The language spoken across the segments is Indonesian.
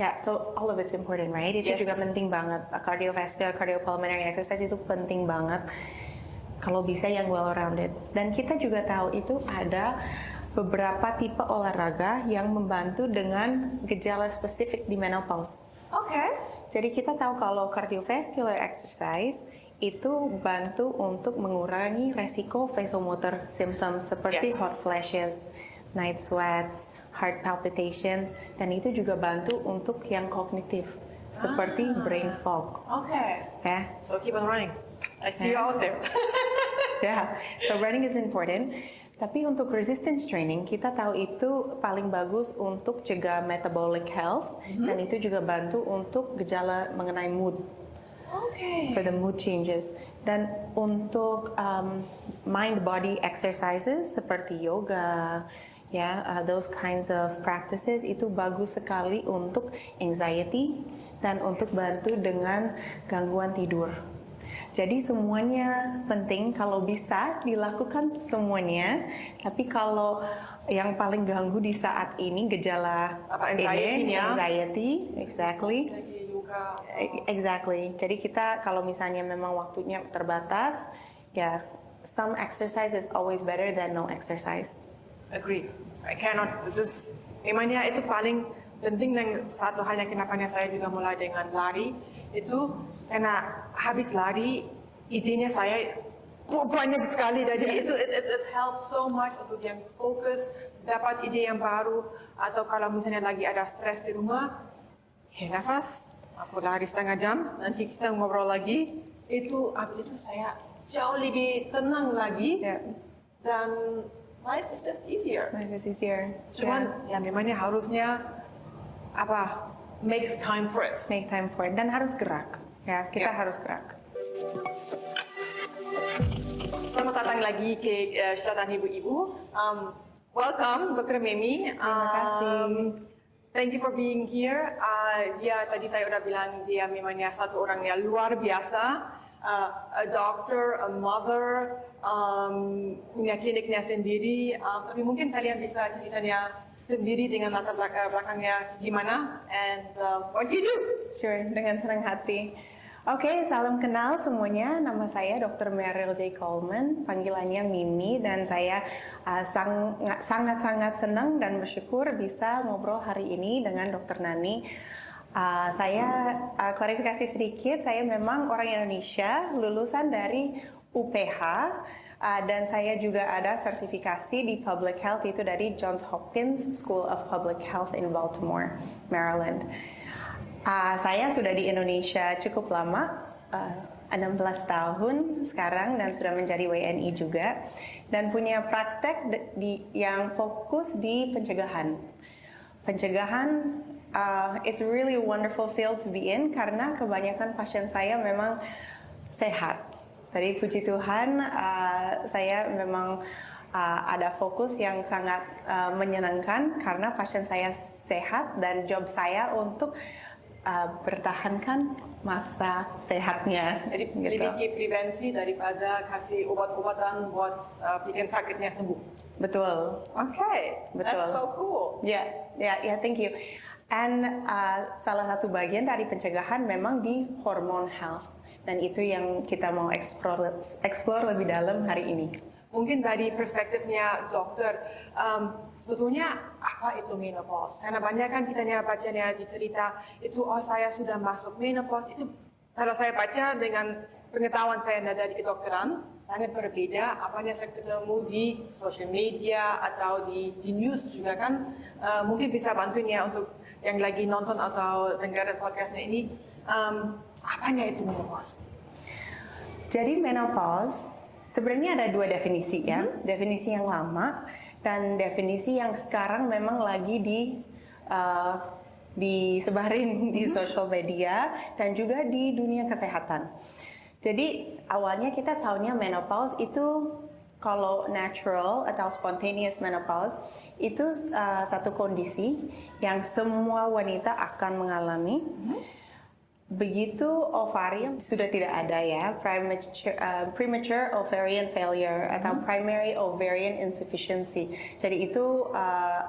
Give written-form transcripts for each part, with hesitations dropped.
Yeah, so all of it's important, right? Itu Yes. juga penting banget. Cardiovascular, cardiopulmonary exercise itu penting banget. Kalau bisa yang well-rounded. Dan kita juga tahu itu ada beberapa tipe olahraga yang membantu dengan gejala spesifik di menopause. Oke. Jadi kita tahu kalau cardiovascular exercise itu bantu untuk mengurangi resiko vasomotor symptoms seperti Yes. hot flashes, night sweats, heart palpitations, dan itu juga bantu untuk yang kognitif seperti brain fog. Okay. Ya, So keep on running. I see you out there. yeah. So running is important. Tapi untuk resistance training kita tahu itu paling bagus untuk cegah metabolic health dan itu juga bantu untuk gejala mengenai mood. Okay. For the mood changes. Dan untuk mind body exercises seperti yoga, those kinds of practices itu bagus sekali untuk anxiety dan untuk bantu dengan gangguan tidur. Jadi semuanya penting, kalau bisa dilakukan semuanya. Tapi kalau yang paling ganggu di saat ini gejala anxiety, exactly. Exactly. Jadi kita kalau misalnya memang waktunya terbatas, ya some exercise is always better than no exercise. Agreed. I cannot. Memangnya itu paling penting dan satu halnya kenapa saya juga mulai dengan lari itu karena habis lari idenya saya banyak sekali jadi itu it helps so much untuk yang fokus dapat ide yang baru atau kalau misalnya lagi ada stres di rumah nafas aku lari setengah jam nanti kita ngobrol lagi itu habis itu saya jauh lebih tenang lagi dan life is just easier. Life is easier. Cuman ya memangnya harusnya make time for it. Make time for it dan harus gerak. Ya, kita harus gerak. Selamat datang lagi ke Syaratan Ibu-Ibu. Welcome, Dr. Memi. Terima kasih. Thank you for being here. Dia tadi saya udah bilang dia memangnya satu orang yang luar biasa. A doctor, a mother, punya kliniknya sendiri. Tapi mungkin kalian bisa ceritanya sendiri dengan latar belakangnya gimana and what do you do? Sure, dengan senang hati. Oke, salam kenal semuanya. Nama saya Dr. Meryl J. Coleman, panggilannya Mimi, dan saya sangat-sangat senang dan bersyukur bisa ngobrol hari ini dengan Dr. Nani. Saya klarifikasi sedikit, saya memang orang Indonesia, lulusan dari UPH, dan saya juga ada sertifikasi di Public Health itu dari Johns Hopkins School of Public Health in Baltimore, Maryland. Saya sudah di Indonesia cukup lama, 16 tahun sekarang dan sudah menjadi WNI juga, dan punya praktek yang fokus di pencegahan. Pencegahan, it's really a wonderful field to be in karena kebanyakan pasien saya memang sehat. Tadi puji Tuhan, saya memang ada fokus yang sangat menyenangkan karena pasien saya sehat dan job saya untuk bertahankan masa sehatnya. Jadi gitu. lebih prevensi daripada kasih obat-obatan buat bikin sakitnya sembuh. Betul. Okay, Betul. That's so cool. Yeah, thank you. And salah satu bagian dari pencegahan memang di hormone health. Dan itu yang kita mau explore lebih dalam hari ini. Mungkin dari perspektifnya dokter, sebetulnya apa itu menopause? Karena banyak kan kita bacanya di cerita itu, saya sudah masuk menopause. Itu kalau saya baca dengan pengetahuan saya dari kedokteran, sangat berbeda apanya saya ketemu di social media atau di news juga kan. Mungkin bisa bantunya untuk yang lagi nonton atau dengar podcastnya ini, apanya itu menopause? Jadi menopause sebenarnya ada dua definisi ya, definisi yang lama dan definisi yang sekarang memang lagi disebarin di social media dan juga di dunia kesehatan. Jadi awalnya kita tahunya menopause itu kalau natural atau spontaneous menopause itu satu kondisi yang semua wanita akan mengalami. begitu ovarium sudah tidak ada ya, premature ovarian failure atau primary ovarian insufficiency. Jadi itu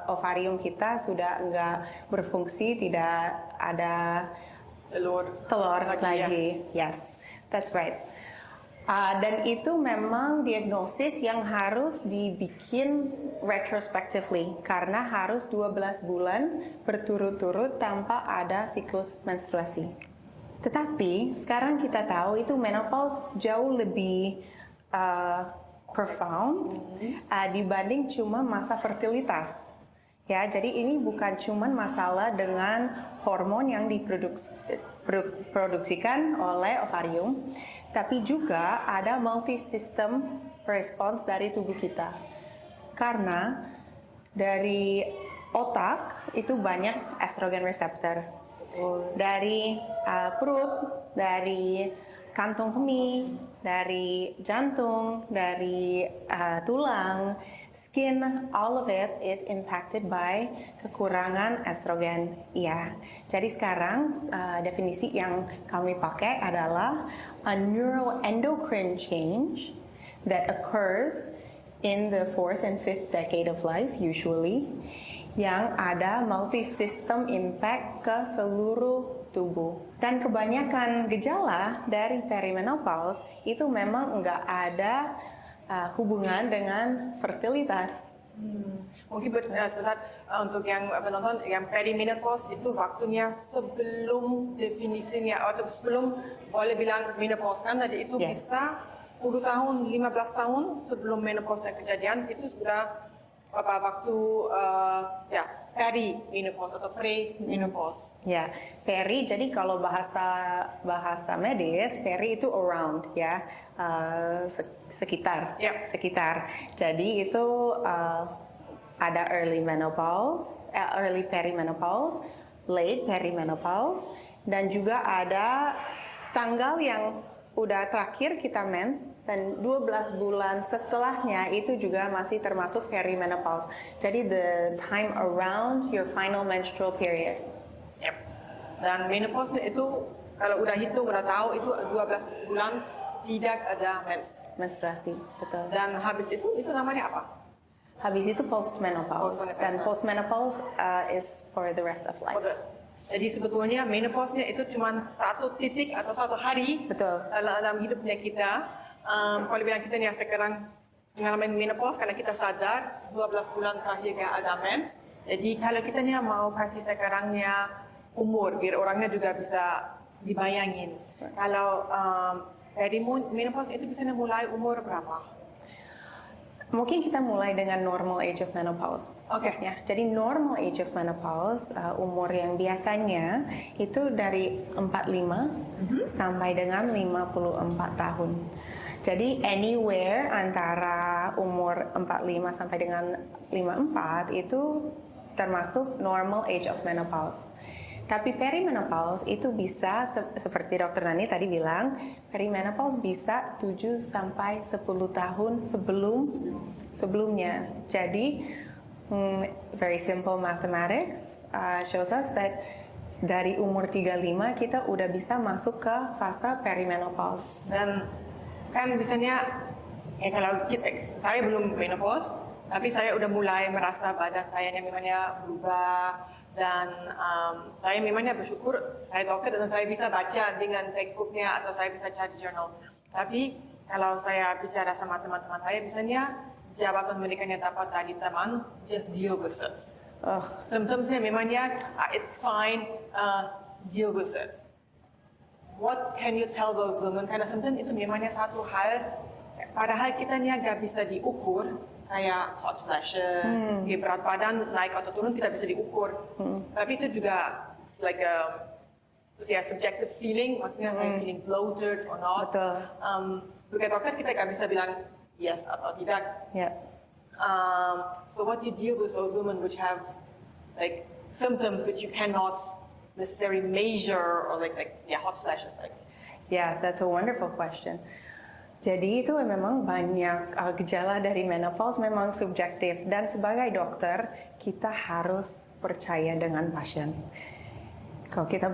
ovarium kita sudah enggak berfungsi, tidak ada telur lagi. Yes, that's right. Dan itu memang diagnosis yang harus dibikin retrospectively karena harus 12 bulan berturut-turut tanpa ada siklus menstruasi. Tetapi sekarang kita tahu itu menopause jauh lebih profound dibanding cuma masa fertilitas. Ya, jadi ini bukan cuma masalah dengan hormon yang diproduksikan oleh ovarium, tapi juga ada multi-system response dari tubuh kita. Karena dari otak itu banyak estrogen receptor. Dari perut, dari kantong kemih, dari jantung, dari tulang, skin, all of it is impacted by kekurangan estrogen. Iya. Jadi sekarang definisi yang kami pakai adalah a neuroendocrine change that occurs in the 4th and 5th decade of life usually, yang ada multi-system impact ke seluruh tubuh. Dan kebanyakan gejala dari perimenopause itu memang nggak ada hubungan dengan fertilitas. Mungkin sebentar untuk yang penonton, yang perimenopause itu waktunya sebelum definisinya atau sebelum boleh bilang menopause kan, jadi itu bisa 10 tahun, 15 tahun sebelum menopause kejadian itu sudah waktu perimenopause atau pre-menopause. Ya, peri. Jadi kalau bahasa medis, peri itu around ya, sekitar. Jadi itu ada early menopause, early perimenopause, late perimenopause, dan juga ada tanggal yang udah terakhir kita mens, dan 12 bulan setelahnya itu juga masih termasuk perimenopause. Jadi the time around your final menstrual period. Yep. Dan menopause itu kalau udah hitung, udah tahu itu 12 bulan tidak ada menstruasi, betul. Dan habis itu namanya apa? Habis itu postmenopause. Dan postmenopause is for the rest of life. Jadi sebetulnya menopause-nya itu cuma satu titik atau satu hari dalam hidupnya kita. Kalau bilang kita nih sekarang mengalami menopause karena kita sadar 12 bulan terakhir gak ada mens. Jadi kalau kita nih mau kasih sekarangnya umur, biar orangnya juga bisa dibayangin. Kalau perimenopause itu bisa mulai umur berapa? Mungkin kita mulai dengan normal age of menopause. Oke. Ya, jadi normal age of menopause umur yang biasanya itu dari 45 sampai dengan 54 tahun. Jadi anywhere antara umur 45 sampai dengan 54 itu termasuk normal age of menopause. Tapi perimenopause itu bisa seperti Dr. Nani tadi bilang, perimenopause bisa 7 sampai 10 tahun sebelumnya. Jadi very simple mathematics shows us that dari umur 35 kita udah bisa masuk ke fase perimenopause. Dan kan biasanya kalau saya belum menopause, tapi saya udah mulai merasa badan saya memangnya berubah. Dan saya memangnya bersyukur saya dokter dan saya bisa baca dengan textbooknya atau saya bisa cari jurnal. Tapi kalau saya bicara sama teman-teman saya, biasanya jawaban mereka yang dapat dari teman, just deal with it. Symptomsnya memangnya it's fine, deal with it. What can you tell those women? Karena symptom itu memangnya satu hal, padahal kita nggak bisa diukur. Kayak hot flashes, berat badan naik atau turun kita bisa diukur. Tapi itu juga like subjective feeling, maksudnya saya feeling bloated or not. Sebagai dokter kita nggak bisa bilang yes atau tidak. So what you deal with those women which have like symptoms which you cannot necessarily measure or like hot flashes like. Yeah, that's a wonderful question. Jadi itu memang banyak gejala dari menopause memang subjektif, dan sebagai dokter kita harus percaya dengan pasien. Kalau kita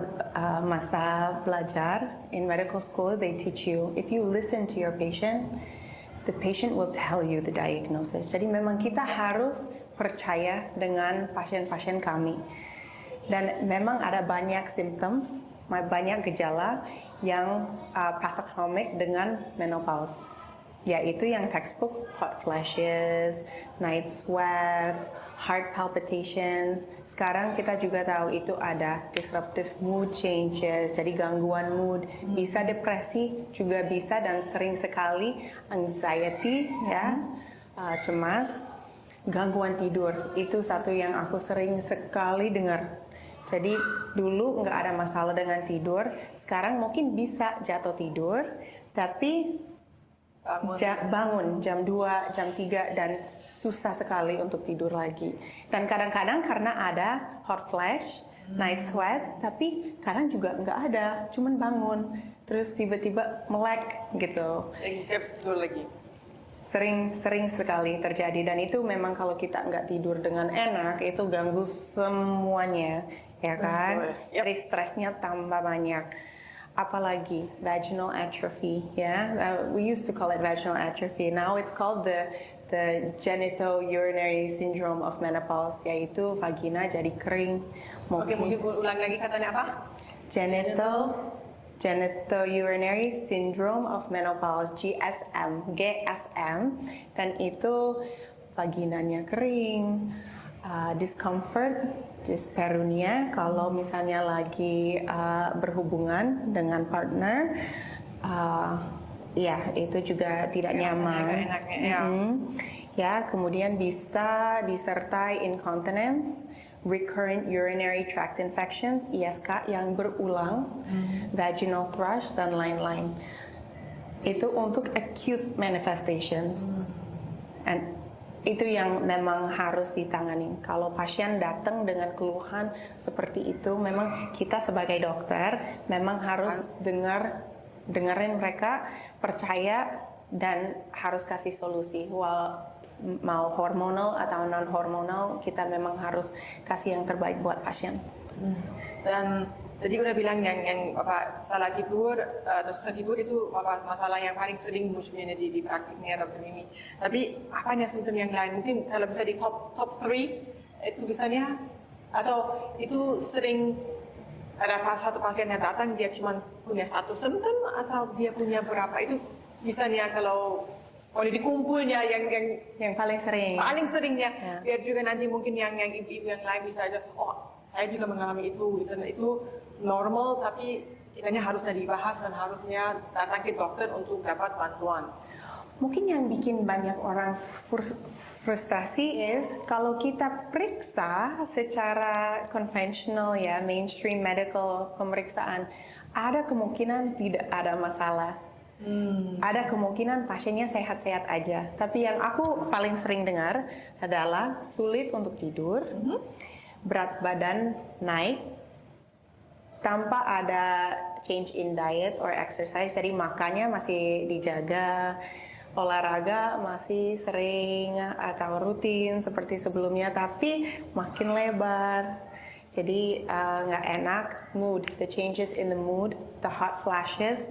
masa belajar in medical school, they teach you if you listen to your patient, the patient will tell you the diagnosis. Jadi memang kita harus percaya dengan pasien-pasien kami. Dan memang ada banyak symptoms, banyak gejala yang patognomik dengan menopause, yaitu yang textbook hot flashes, night sweats, heart palpitations. Sekarang kita juga tahu itu ada disruptive mood changes, jadi gangguan mood, bisa depresi juga bisa, dan sering sekali anxiety, ya, cemas, gangguan tidur. Itu satu yang aku sering sekali dengar. Jadi dulu nggak ada masalah dengan tidur, sekarang mungkin bisa jatuh tidur, tapi bangun jam 2, jam 3 dan susah sekali untuk tidur lagi. Dan kadang-kadang karena ada hot flash, night sweats, tapi kadang juga nggak ada, cuman bangun, terus tiba-tiba melek gitu. Tidur lagi. Sering sekali terjadi, dan itu memang kalau kita nggak tidur dengan enak, itu ganggu semuanya, ya kan? Jadi stresnya tambah banyak. Apalagi vaginal atrophy, ya. We used to call it vaginal atrophy. Now it's called the genitourinary syndrome of menopause, yaitu vagina jadi kering. Oke, mungkin ulang lagi katanya apa? Genitourinary syndrome of menopause, GSM, dan itu vaginanya kering, discomfort, dyspareunia kalau misalnya lagi berhubungan dengan partner, ya itu juga tidak nyaman. Ya, kemudian bisa disertai incontinence, recurrent urinary tract infections, ISK yang berulang, vaginal thrush, dan lain-lain. Itu untuk acute manifestations. And itu yang memang harus ditangani. Kalau pasien datang dengan keluhan seperti itu, memang kita sebagai dokter memang harus dengerin mereka, percaya, dan harus kasih solusi. Mau hormonal atau non hormonal, kita memang harus kasih yang terbaik buat pasien. Dan tadi udah bilang yang apa, salah tidur atau susah tidur itu apa masalah yang paling sering munculnya di praktiknya dokter ini. Tapi apanya simptom yang lain? Mungkin kalau bisa di top 3 itu misalnya, atau itu sering ada satu pasien yang datang dia cuma punya satu simptom atau dia punya berapa? Itu misalnya kalau dikumpulnya yang paling seringnya, ya juga nanti mungkin yang ibu-ibu yang lain bisa aja, oh saya juga mengalami itu normal, tapi kitanya harusnya dibahas dan harusnya datang ke dokter untuk dapat bantuan. Mungkin yang bikin banyak orang frustasi kalau kita periksa secara konvensional, ya, mainstream medical pemeriksaan, ada kemungkinan tidak ada masalah. Ada kemungkinan pasiennya sehat-sehat aja. Tapi yang aku paling sering dengar adalah sulit untuk tidur, berat badan naik, tanpa ada change in diet or exercise, jadi makannya masih dijaga, olahraga masih sering atau rutin seperti sebelumnya, tapi makin lebar. Jadi nggak enak, mood, the changes in the mood, the hot flashes,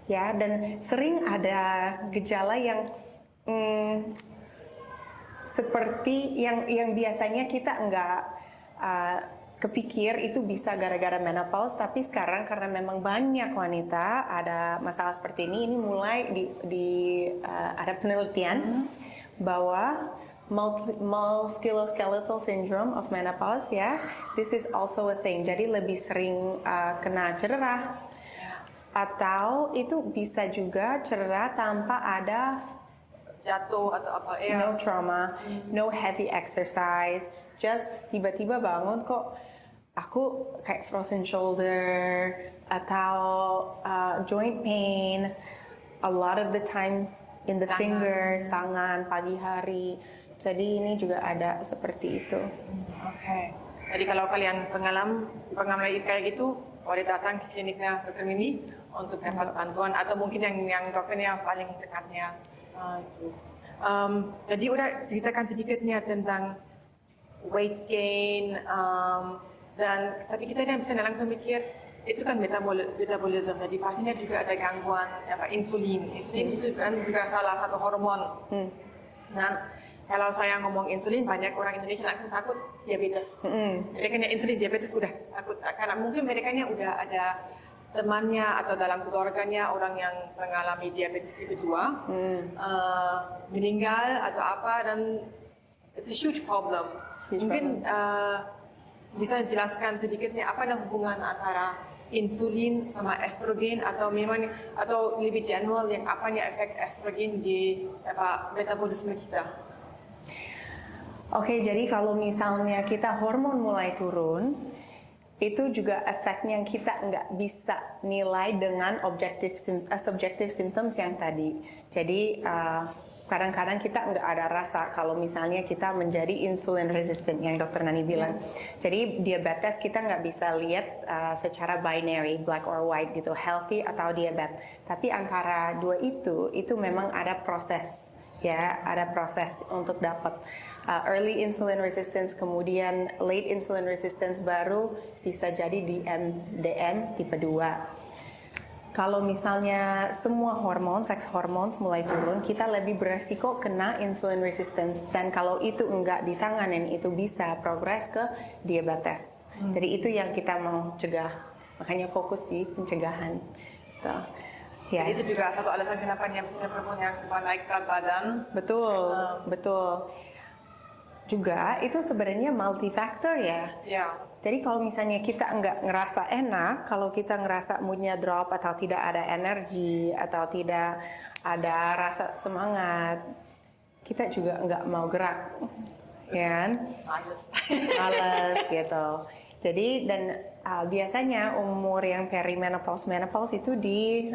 ya, dan sering ada gejala yang seperti yang biasanya kita nggak kepikir itu bisa gara-gara menopause, tapi sekarang karena memang banyak wanita ada masalah seperti ini mulai ada penelitian bahwa musculoskeletal syndrome of menopause, ya, this is also a thing. Jadi lebih sering kena cedera, atau itu bisa juga cedera tanpa ada jatuh atau apa, ya. No trauma, no heavy exercise, just tiba-tiba bangun kok aku kayak frozen shoulder atau joint pain, a lot of the times in the fingers, tangan, pagi hari. Jadi ini juga ada seperti itu. Oke. Jadi kalau kalian pengalaman kayak gitu, boleh datang ke kliniknya dokter Mimi untuk dapat bantuan, atau mungkin yang dokternya paling dekatnya. Itu. Jadi udah ceritakan sedikitnya tentang weight gain, Dan tapi kita kan bisa langsung mikir itu kan metabolisme, jadi pastinya juga ada gangguan insulin. Insulin itu kan juga salah satu hormon. Dan kalau saya ngomong insulin, banyak orang Indonesia langsung takut diabetes. Mereka insulin diabetes udah takut, karena mungkin mereka udah ada temannya atau dalam keluarganya orang yang mengalami diabetes tipe 2 meninggal atau apa, dan it's a huge problem. Mungkin bisa jelaskan sedikitnya apa hubungan antara insulin sama estrogen, atau memang atau lebih general yang apanya efek estrogen di metabolisme kita. Oke, jadi kalau misalnya kita hormon mulai turun, itu juga efeknya kita nggak bisa nilai dengan subjective symptoms yang tadi. Jadi kadang-kadang kita nggak ada rasa kalau misalnya kita menjadi insulin resistant yang Dokter Nani bilang. Jadi diabetes kita nggak bisa lihat secara binary, black or white gitu, healthy atau diabetes. Tapi antara dua itu memang ada proses, ya, ada proses untuk dapat early insulin resistance, kemudian late insulin resistance, baru bisa jadi DM tipe 2. Kalau misalnya semua hormon, seks hormon mulai turun, kita lebih beresiko kena insulin resistance. Dan kalau itu enggak ditanganin, itu bisa progres ke diabetes. Jadi itu yang kita mau cegah. Makanya fokus di pencegahan. Tuh. Ya. Jadi itu juga satu alasan kenapa misalnya perempuan yang naik berat badan. Betul, betul. Juga itu sebenarnya multifaktor ya. Jadi kalau misalnya kita nggak ngerasa enak, kalau kita ngerasa moodnya drop atau tidak ada energi atau tidak ada rasa semangat, kita juga nggak mau gerak, ya kan? Males gitu. Jadi dan biasanya umur yang menopause itu di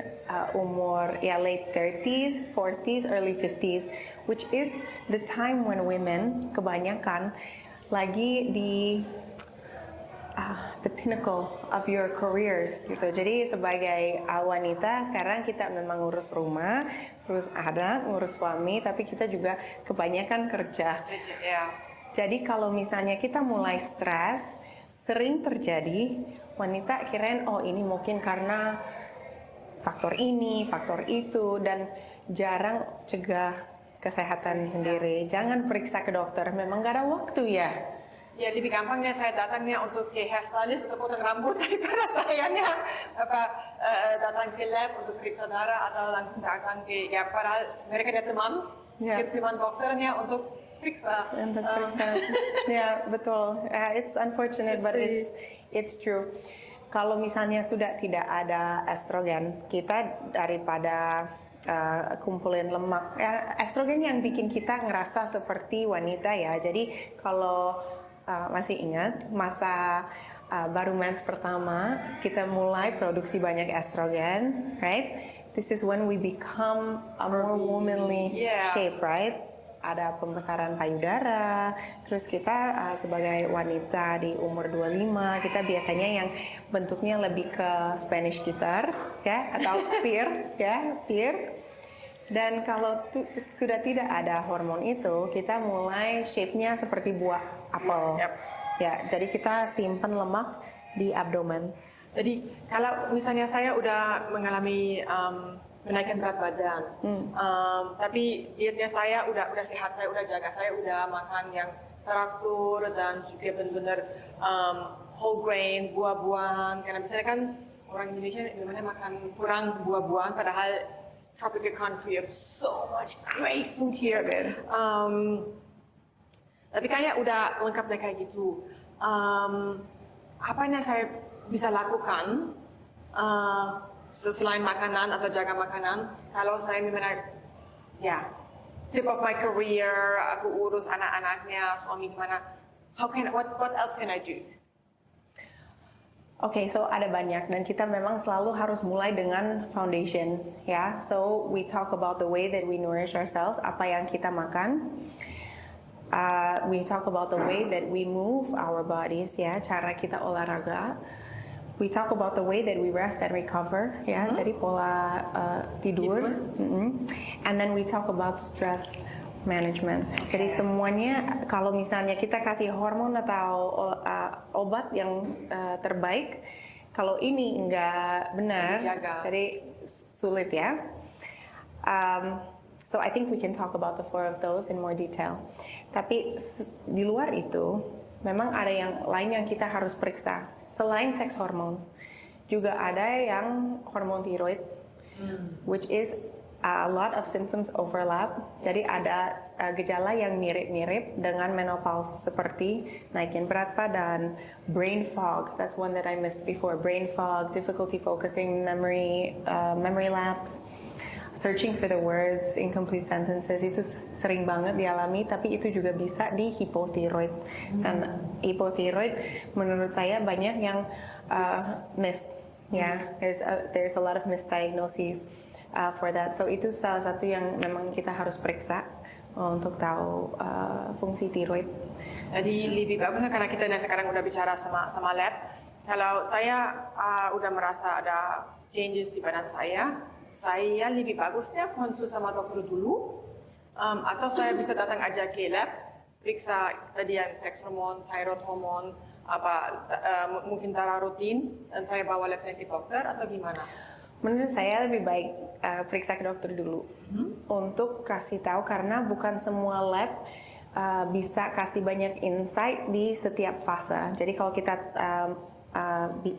umur ya late 30s, 40s, early 50s, which is the time when women kebanyakan lagi di the pinnacle of your careers gitu. Jadi sebagai wanita sekarang kita memang ngurus rumah, ngurus anak, ngurus suami, tapi kita juga kebanyakan kerja. Jadi kalau misalnya kita mulai stres, sering terjadi wanita kirain oh ini mungkin karena faktor ini, faktor itu, dan jarang cegah kesehatan sendiri. Jangan periksa ke dokter, memang gak ada waktu ya. Ya lebih gampangnya saya datangnya untuk ke hairstylist untuk potong rambut daripada sayanya datang ke lab untuk periksa darah atau langsung datang ke padahal mereka ada teman dokternya untuk periksa. Ya betul. It's unfortunate but it's true. Kalau misalnya sudah tidak ada estrogen, kita daripada kumpulin lemak. Estrogen yang bikin kita ngerasa seperti wanita ya. Jadi kalau masih ingat masa baru mens pertama kita mulai produksi banyak estrogen, right? This is when we become a more womanly shape, right? Ada pembesaran payudara, terus kita sebagai wanita di umur 25 kita biasanya yang bentuknya lebih ke Spanish gitar, ya, atau pear, ya, pear. Dan kalau sudah tidak ada hormon itu, kita mulai shape-nya seperti buah apel. Ya, jadi kita simpan lemak di abdomen. Jadi kalau misalnya saya udah mengalami menaikkan berat badan, tapi dietnya saya udah sehat, saya udah jaga, saya udah makan yang teratur dan juga benar-benar whole grain, buah-buahan. Karena misalnya kan orang Indonesia memang makan kurang buah-buahan, padahal tropical country have so much great food here. Tapi kayaknya udah lengkap deh kayak gitu. Apa yang saya bisa lakukan selain makanan atau jaga makanan? Kalau saya memang tip of my career, aku urus anak-anaknya, suami gimana? What else can I do? Oke, so ada banyak dan kita memang selalu harus mulai dengan foundation, ya. So we talk about the way that we nourish ourselves, apa yang kita makan. We talk about the way that we move our bodies, ya, cara kita olahraga. We talk about the way that we rest and recover, ya, jadi pola tidur. And then we talk about stress management. Jadi semuanya kalau misalnya kita kasih hormon atau obat yang terbaik. Kalau ini nggak benar, jadi sulit ya. So I think we can talk about the 4 of those in more detail. Tapi di luar itu, memang ada yang lain yang kita harus periksa. Selain seks hormones, juga ada yang hormon tiroid, which is a lot of symptoms overlap. Jadi ada gejala yang mirip-mirip dengan menopause seperti naikin berat badan, brain fog. That's one that I missed before. Brain fog, difficulty focusing, memory lapse. Searching for the words, incomplete sentences, itu sering banget dialami, tapi itu juga bisa di hipotiroid. Dan hipotiroid menurut saya banyak yang miss, ya. There's a lot of misdiagnoses for that. So itu salah satu yang memang kita harus periksa untuk tahu fungsi tiroid. Jadi lebih bagusnya karena kita sekarang udah bicara sama lab. Kalau saya udah merasa ada changes di badan saya lebih bagusnya konsul sama dokter dulu, atau saya bisa datang aja ke lab, periksa tadi yang seks hormon, thyroid hormon, mungkin darah rutin, dan saya bawa labnya ke dokter atau gimana? Menurut saya lebih baik periksa ke dokter dulu untuk kasih tahu, karena bukan semua lab bisa kasih banyak insight di setiap fase. Jadi kalau kita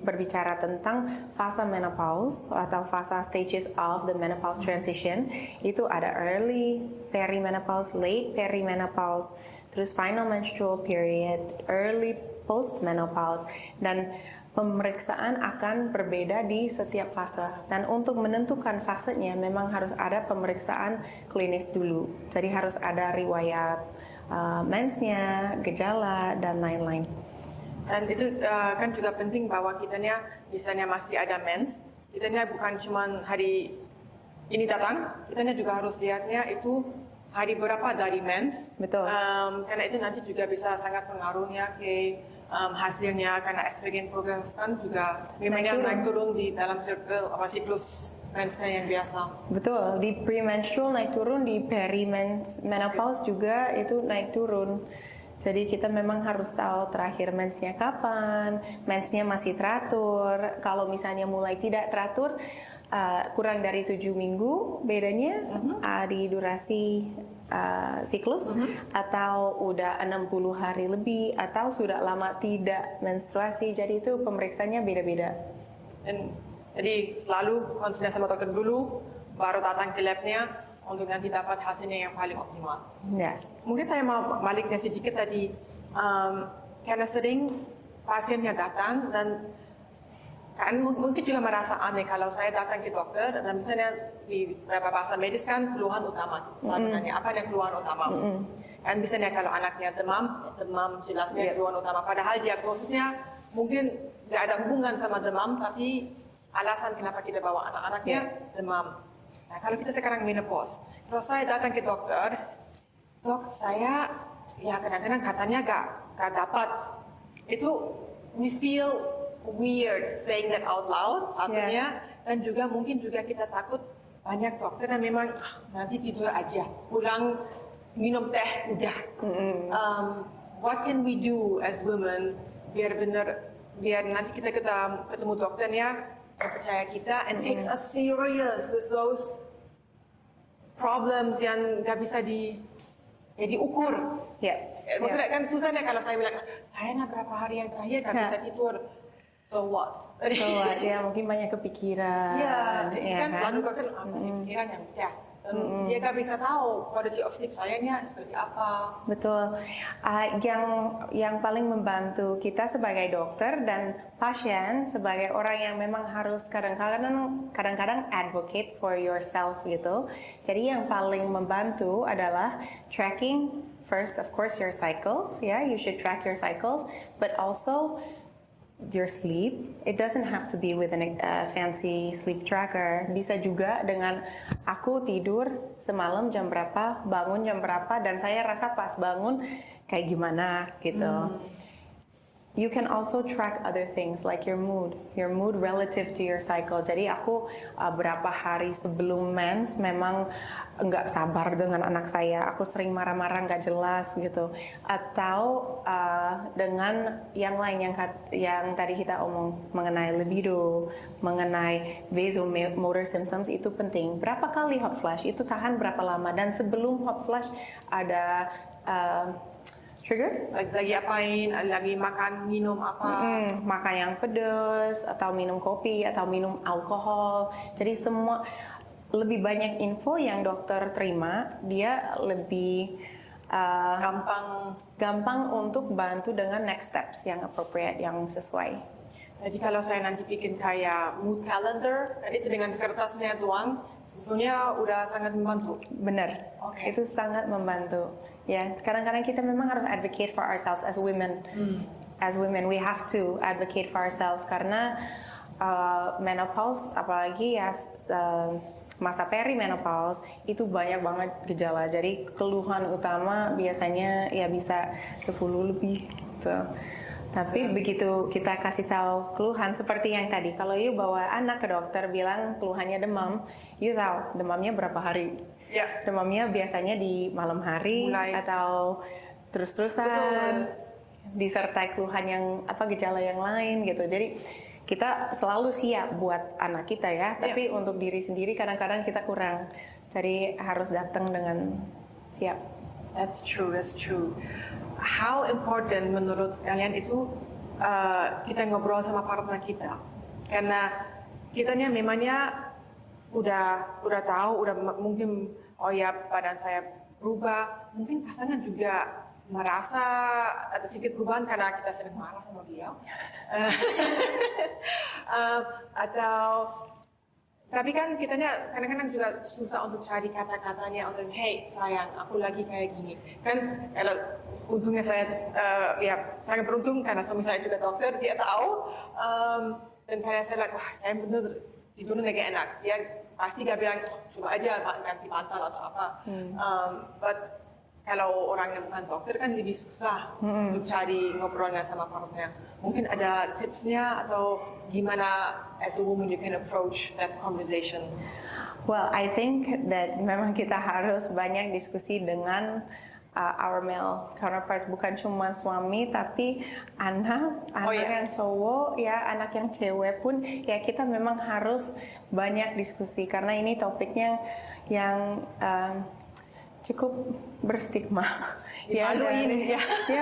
berbicara tentang fase menopause atau fase stages of the menopause transition, itu ada early perimenopause, late perimenopause, terus final menstrual period, early postmenopause, dan pemeriksaan akan berbeda di setiap fase. Dan untuk menentukan fasenya memang harus ada pemeriksaan klinis dulu. Jadi harus ada riwayat mensnya, gejala, dan lain-lain. Dan itu kan juga penting bahwa kitanya misalnya masih ada mens, kitanya bukan cuma hari ini datang, kitanya juga harus lihatnya itu hari berapa dari mens. Betul. Karena itu nanti juga bisa sangat pengaruhnya ke hasilnya, karena estrogen programs kan juga memangnya naik turun di dalam siklus mensnya yang biasa. Betul, di premenstrual naik turun, di perimenopause juga itu naik turun. Jadi kita memang harus tahu terakhir mensnya kapan, mensnya masih teratur. Kalau misalnya mulai tidak teratur, kurang dari 7 minggu bedanya di durasi siklus, atau udah 60 hari lebih, atau sudah lama tidak menstruasi. Jadi itu pemeriksanya beda-beda. Jadi selalu konsultasi sama dokter dulu, baru datang ke labnya untuk nanti dapat hasilnya yang paling optimal. Yes. Mungkin saya mau baliknya sedikit tadi, karena sering pasiennya datang dan kan mungkin juga merasa aneh kalau saya datang ke dokter dan misalnya di beberapa bahasa medis kan keluhan utama. Selalu nanya apa yang keluhan utama. Kan misalnya kalau anaknya demam jelasnya keluhan utama. Padahal diagnosisnya mungkin tidak ada hubungan sama demam, tapi alasan kenapa kita bawa anak-anaknya demam. Nah, kalau kita sekarang menopause, kalau saya datang ke dokter, dok saya ya kadang-kadang katanya gak dapat. Itu we feel weird saying that out loud satunya, dan juga mungkin juga kita takut banyak dokter yang memang nanti tidur aja, pulang minum teh udah. What can we do as women biar nanti kita ketemu dokternya percaya kita and takes us serious with those problems yang nggak bisa diukur. Maksudnya kan susahnya kalau saya bilang saya berapa hari yang terakhir nggak bisa tidur. So what? Ya mungkin banyak kepikiran. Ya kan selalu kan pikiran yang dia nggak bisa tahu quality of sleep sayanya seperti apa. Betul. Yang paling membantu kita sebagai dokter dan pasien sebagai orang yang memang harus kadang-kadang advocate for yourself gitu. Jadi yang paling membantu adalah tracking first, of course, your cycles. You should track your cycles, but also your sleep. It doesn't have to be with a fancy sleep tracker. Bisa juga dengan aku tidur semalam jam berapa, bangun jam berapa, dan saya rasa pas bangun kayak gimana gitu. you can also track other things like your mood relative to your cycle. Jadi aku berapa hari sebelum mens memang nggak sabar dengan anak saya. Aku sering marah-marah nggak jelas gitu. Atau dengan yang lain yang tadi kita omong mengenai libido, mengenai vasomotor symptoms itu penting. Berapa kali hot flash itu tahan berapa lama, dan sebelum hot flash ada trigger? Lagi apain, lagi makan, minum apa? Makan yang pedas, atau minum kopi, atau minum alkohol. Jadi semua lebih banyak info yang dokter terima, dia lebih gampang untuk bantu dengan next steps yang appropriate, yang sesuai. Jadi kalau saya nanti bikin kayak mood calendar, dan itu dengan kertasnya doang, sebetulnya udah sangat membantu. Benar, Okay. itu sangat membantu. Ya, kadang-kadang kita memang harus advocate for ourselves as women. As women, we have to advocate for ourselves karena menopause, apalagi ya masa perimenopause itu banyak banget gejala. Jadi keluhan utama biasanya ya bisa 10 lebih. Gitu. Tapi begitu kita kasih tahu keluhan seperti yang tadi, kalau you bawa anak ke dokter bilang keluhannya demam, you tahu demamnya berapa hari. Ya. Demamnya biasanya di malam hari atau terus-terusan disertai keluhan yang gejala yang lain gitu. Jadi kita selalu siap buat anak kita ya, tapi untuk diri sendiri kadang-kadang kita kurang. Jadi harus datang dengan siap. That's true. How important menurut kalian itu kita ngobrol sama partner kita? Karena kitanya memangnya udah tahu, mungkin badan saya berubah, mungkin pasangan juga merasa ada sedikit perubahan karena kita sering marah sama dia. Tapi kan kitanya kadang-kadang juga susah untuk cari kata-katanya untuk hey sayang aku lagi kayak gini kan. Kalau untungnya saya sangat beruntung karena suami saya juga dokter, dia tahu, dan kayak saya wah saya bener tidurnya lagi enak, dia pasti gak bilang coba aja ganti bantal atau apa. But kalau orang yang bukan dokter kan lebih susah untuk cari ngobrolnya sama partnernya. Mungkin ada tipsnya atau gimana as a woman you can approach that conversation? Well, I think that memang kita harus banyak diskusi dengan our male counterparts, bukan cuma suami tapi anak yang cowok ya, anak yang cewek pun ya, kita memang harus banyak diskusi karena ini topiknya yang cukup berstigma.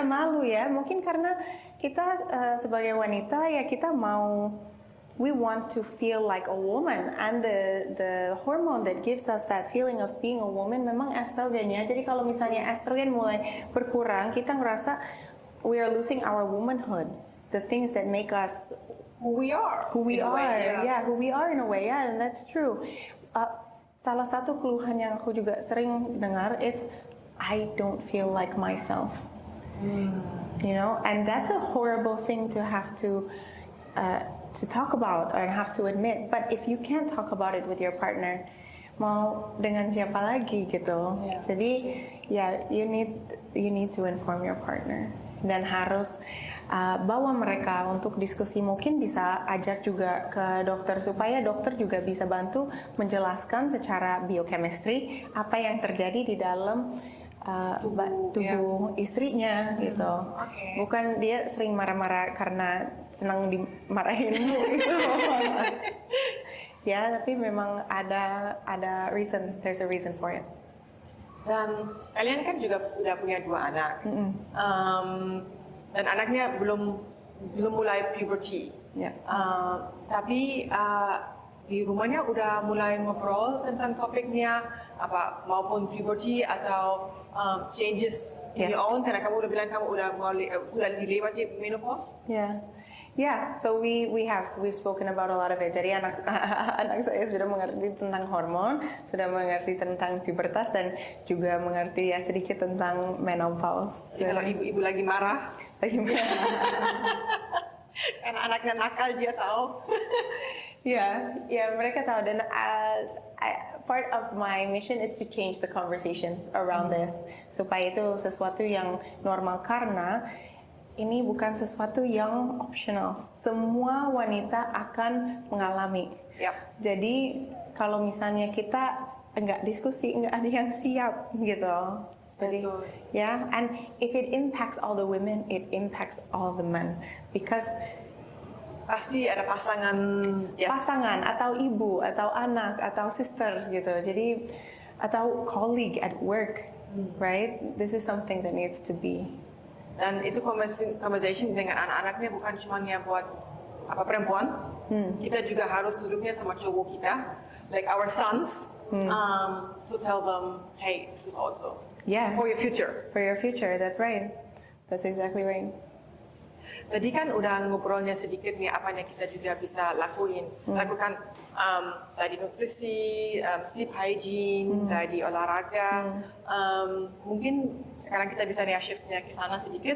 Malu ya, mungkin karena kita sebagai wanita ya kita mau, we want to feel like a woman, and the hormone that gives us that feeling of being a woman memang estrogen ya. Jadi kalau misalnya estrogen mulai berkurang, kita ngerasa we are losing our womanhood, the things that make us who we are in a way, and that's true. Salah satu keluhan yang aku juga sering dengar, it's I don't feel like myself. You know, and that's a horrible thing to have to talk about and have to admit. But if you can't talk about it with your partner, mau dengan siapa lagi gitu. Jadi you need to inform your partner, dan harus bawa mereka untuk diskusi. Mungkin bisa ajak juga ke dokter supaya dokter juga bisa bantu menjelaskan secara biochemistry apa yang terjadi di dalam tubuh istrinya gitu. Bukan dia sering marah-marah karena senang dimarahin gitu. Ya, tapi memang ada reason, there's a reason for it. Dan kalian kan juga udah punya 2 anak. Dan anaknya belum mulai puberty. Tapi di rumahnya udah mulai ngobrol tentang topiknya apa, maupun puberty atau changes in your own, karena kamu udah bilang kamu udah dilewati menopause. So we've spoken about a lot of it. Jadi anak saya sudah mengerti tentang hormon, sudah mengerti tentang pubertas, dan juga mengerti ya sedikit tentang menopause. Jadi kalau ibu lagi marah, karena anaknya nakal, dia tahu. Mereka tahu, dan part of my mission is to change the conversation around this supaya itu sesuatu yang normal, karena ini bukan sesuatu yang optional. Semua wanita akan mengalami. Yap. Jadi kalau misalnya kita nggak diskusi, nggak ada yang siap gitu. Jadi Betul. ya, and if it impacts all the women, it impacts all the men because Pasti ada pasangan, yes. pasangan atau ibu atau anak atau sister gitu. Jadi atau colleague at work, right? This is something that needs to be. Dan itu conversation dengan anak-anaknya bukan cuma buat perempuan. Kita juga harus duduknya sama cowok kita, like our sons, to tell them, hey, this is also Yes. for your future. For your future, that's right. That's exactly right. Tadi kan udah ngobrolnya sedikit nih apa yang kita juga bisa lakukan dari nutrisi, sleep hygiene, dari olahraga. Mungkin sekarang kita bisa nih shiftnya ke sana sedikit.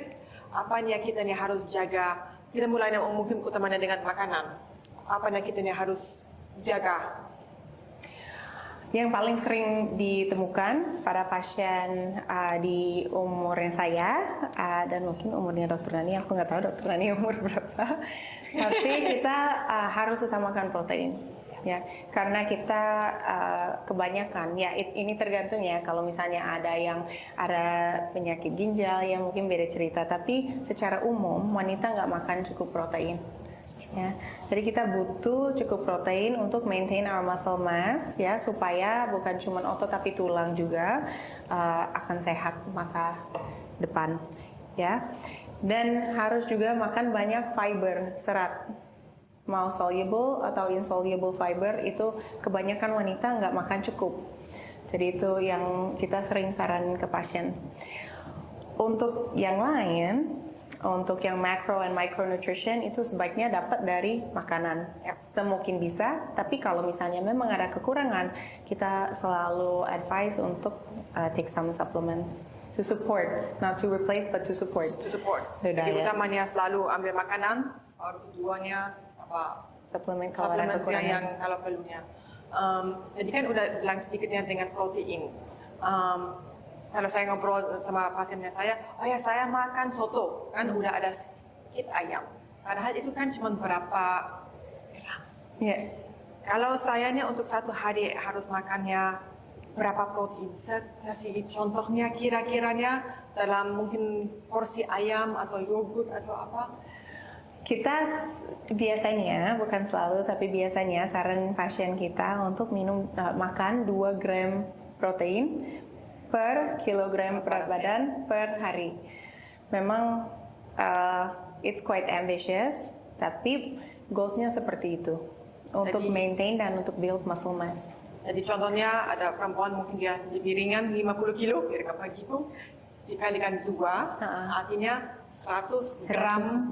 Apa yang kita nih harus jaga? Kita mulai mungkin utamanya dengan makanan. Apa yang kita nih harus jaga? Yang paling sering ditemukan pada pasien di umurnya saya dan mungkin umurnya Dr. Nani, aku nggak tahu Dr. Nani umur berapa, tapi kita harus utamakan protein, ya, karena kita kebanyakan, ya ini tergantung ya, kalau misalnya ada penyakit ginjal yang mungkin beda cerita, tapi secara umum wanita nggak makan cukup protein. Ya, jadi kita butuh cukup protein untuk maintain our muscle mass ya, supaya bukan cuma otot tapi tulang juga akan sehat masa depan ya. Dan harus juga makan banyak fiber, serat, mau soluble atau insoluble fiber, itu kebanyakan wanita nggak makan cukup. Jadi itu yang kita sering saran ke pasien. Untuk yang lain, untuk yang macro and micronutrition itu sebaiknya dapat dari makanan semungkin bisa, tapi kalau misalnya memang ada kekurangan, kita selalu advise untuk take some supplements to support, not to replace but to support. To support. The Jadi diet. utamanya selalu ambil makanan, baru keduanya Suplemen kalau ada supplements kekurangan. yang kalau perlunya. Jadi kan udah bilang sedikitnya dengan protein. Kalau saya ngobrol sama pasiennya saya, oh ya saya makan soto, kan udah ada sedikit ayam. Padahal itu kan cuma berapa gram. Yeah. Kalau saya untuk satu hari harus makannya berapa protein? Bisa kasih contohnya kira-kiranya dalam mungkin porsi ayam atau yogurt atau apa? Kita biasanya, bukan selalu, tapi biasanya saran pasien kita untuk makan 2 gram protein per kilogram berat badan per hari. Memang it's quite ambitious, tapi goalsnya seperti itu, untuk maintain dan untuk build muscle mass. Jadi contohnya ada perempuan mungkin dia lebih ringan 50 kilo, kira-kira begitu, dikalikan 2, artinya 100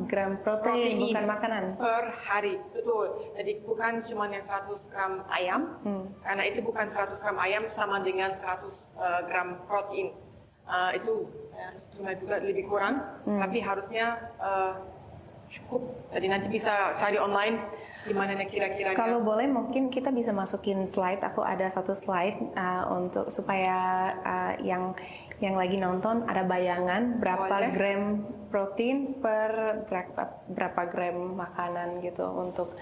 gram protein, bukan makanan. Per hari, betul. Jadi bukan cuma yang 100 gram ayam, karena itu bukan 100 gram ayam sama dengan 100 gram protein. Itu harus juga lebih kurang, tapi harusnya cukup. Jadi nanti bisa cari online gimana kira-kira. Kalau boleh mungkin kita bisa masukin slide. Aku ada satu slide untuk supaya yang lagi nonton ada bayangan berapa gram protein per berapa gram makanan gitu untuk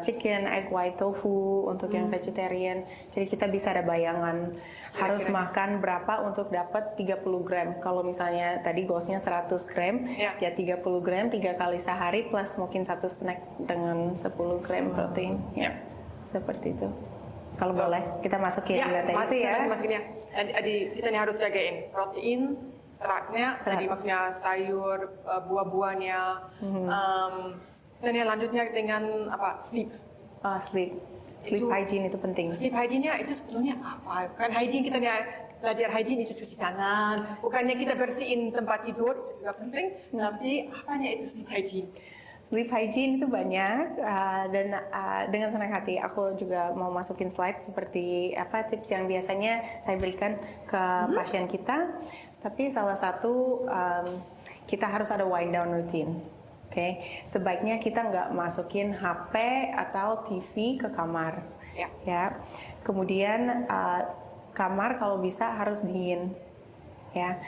chicken, egg white, tofu untuk yang vegetarian. Jadi kita bisa ada bayangan harus makan berapa untuk dapat 30 gram. Kalau misalnya tadi goalsnya 100 gram, ya 30 gram 3 kali sehari plus mungkin satu snack dengan 10 gram protein. Ya, seperti itu. Kalau boleh kita masukin data itu ya. Masukinnya. Jadi kita harus jagain protein, seratnya, jadi maksudnya sayur, buah-buahnya. Dan yang lanjutnya dengan sleep. Sleep hygiene itu penting. Sleep hygiene-nya itu sebetulnya apa? Kan hygiene kita belajar hygiene itu cuci tangan, bukannya kita bersihin tempat tidur itu juga penting, tapi apanya itu sleep hygiene? Sleep hygiene itu banyak dan dengan senang hati aku juga mau masukin slide seperti apa tips yang biasanya saya berikan ke pasien kita. Tapi salah satu kita harus ada wind down routine. Oke, sebaiknya kita nggak masukin HP atau TV ke kamar. Ya. Kemudian kamar kalau bisa harus dingin. Ya.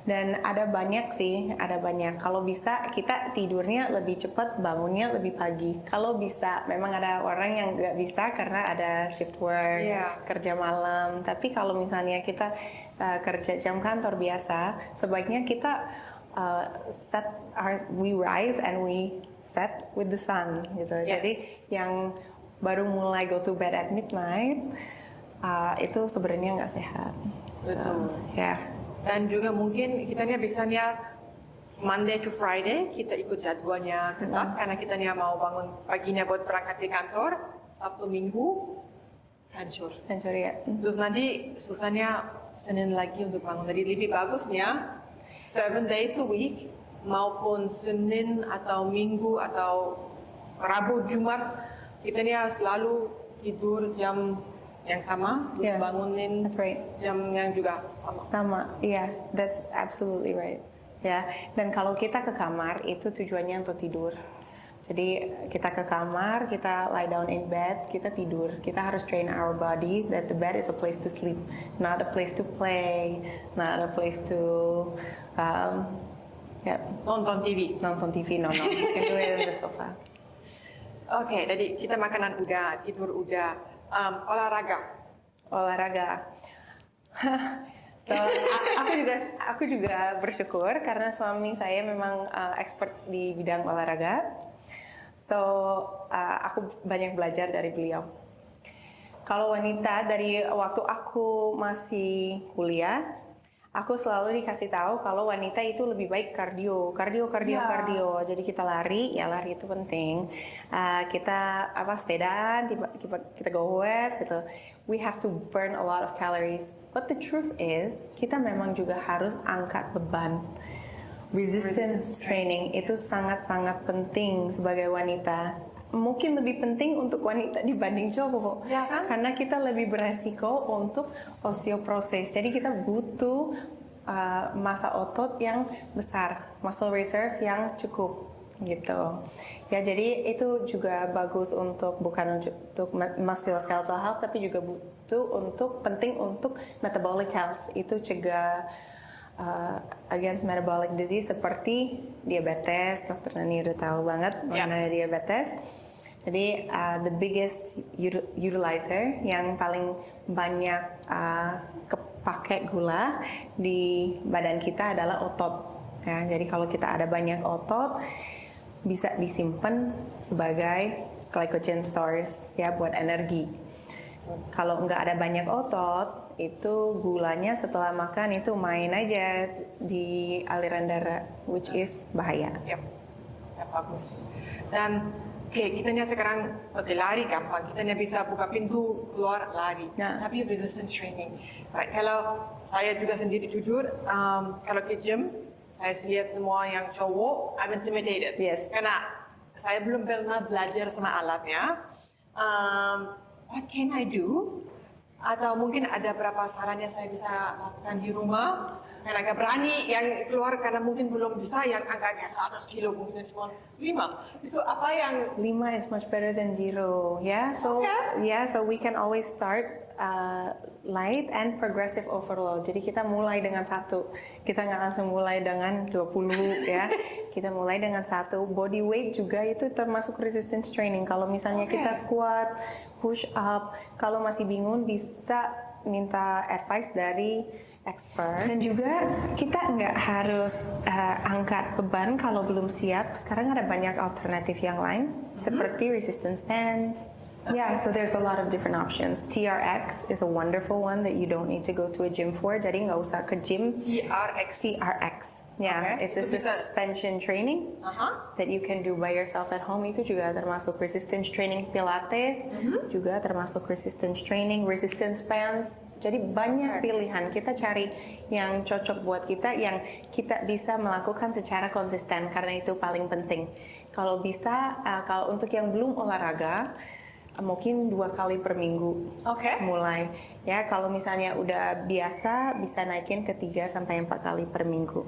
Dan ada banyak sih, ada banyak. Kalau bisa kita tidurnya lebih cepat, bangunnya lebih pagi. Kalau bisa, memang ada orang yang nggak bisa karena ada shift work, kerja malam. Tapi kalau misalnya kita kerja jam kantor biasa, sebaiknya kita we rise and we set with the sun gitu. Yes. Jadi yang baru mulai go to bed at midnight itu sebenarnya nggak sehat. Betul. Ya. Dan juga mungkin kita bisanya Monday to Friday kita ikut jadwalnya ketat karena kita mau bangun paginya buat berangkat ke kantor, Sabtu Minggu hancur Ya. Terus nanti susahnya Senin lagi untuk bangun. Jadi lebih bagusnya 7 days a week maupun Senin atau Minggu atau Rabu Jumat kita selalu tidur jam yang sama, terus bangunin jam yang juga sama. Iya, that's absolutely right. Ya, dan kalau kita ke kamar itu tujuannya untuk tidur. Jadi kita ke kamar, kita lie down in bed, kita tidur. Kita harus train our body that the bed is a place to sleep, not a place to play, not a place to nonton TV. No. You can do it on the sofa. Oke, jadi kita makanan udah, tidur udah. Olahraga. So, aku juga bersyukur karena suami saya memang expert di bidang olahraga. So aku banyak belajar dari beliau. Kalau wanita, dari waktu aku masih kuliah, aku selalu dikasih tahu kalau wanita itu lebih baik kardio. Jadi kita lari itu penting. Kita sepedaan, kita goes gitu. We have to burn a lot of calories. But the truth is, kita memang juga harus angkat beban. Resistance training itu sangat-sangat penting sebagai wanita. Mungkin lebih penting untuk wanita dibanding cowok, ya kan? Karena kita lebih beresiko untuk osteoporosis. Jadi kita butuh massa otot yang besar, muscle reserve yang cukup, gitu. Ya, jadi itu juga bagus bukan untuk musculoskeletal health, tapi juga penting untuk metabolic health. Itu cegah against metabolic disease seperti diabetes. Dokter Nani udah tahu banget mengenai diabetes. Jadi the biggest utilizer yang paling banyak kepake gula di badan kita adalah otot. Ya, jadi kalau kita ada banyak otot, bisa disimpan sebagai glycogen stores ya buat energi. Kalau nggak ada banyak otot, itu gulanya setelah makan itu main aja di aliran darah, which is bahaya. Ya, bagus. Dan kita sekarang lari gampang, kita bisa buka pintu keluar lari. Tapi resistance training, kalau saya juga sendiri jujur, kalau ke gym, saya lihat semua yang cowok, I'm intimidated. Yes. Karena saya belum pernah belajar sama alatnya. What can I do? Atau mungkin ada berapa sarannya saya bisa lakukan di rumah? Karena agak berani yang keluar karena mungkin belum bisa yang angkanya 100 kilo mungkin cuma 5. Itu apa yang 5 is much better than 0. Yeah, so so we can always start light and progressive overload. Jadi kita mulai dengan 1. Kita nggak langsung mulai dengan 20 ya. Kita mulai dengan 1. Body weight juga itu termasuk resistance training. Kalau misalnya kita squat, push up, kalau masih bingung bisa minta advice dari expert. Dan juga kita nggak harus angkat beban kalau belum siap. Sekarang ada banyak alternatif yang lain, seperti resistance bands. Yeah, so there's a lot of different options. TRX is a wonderful one that you don't need to go to a gym for. Jadi nggak usah ke gym. TRX. Yeah, it's a suspension training that you can do by yourself at home. Itu juga termasuk resistance training. Pilates juga termasuk resistance training. Resistance bands. Jadi banyak pilihan. Kita cari yang cocok buat kita, yang kita bisa melakukan secara konsisten, karena itu paling penting. Kalau bisa, kalau untuk yang belum olahraga, mungkin 2 kali per minggu mulai. Ya, kalau misalnya udah biasa, bisa naikin ke 3 sampai 4 kali per minggu.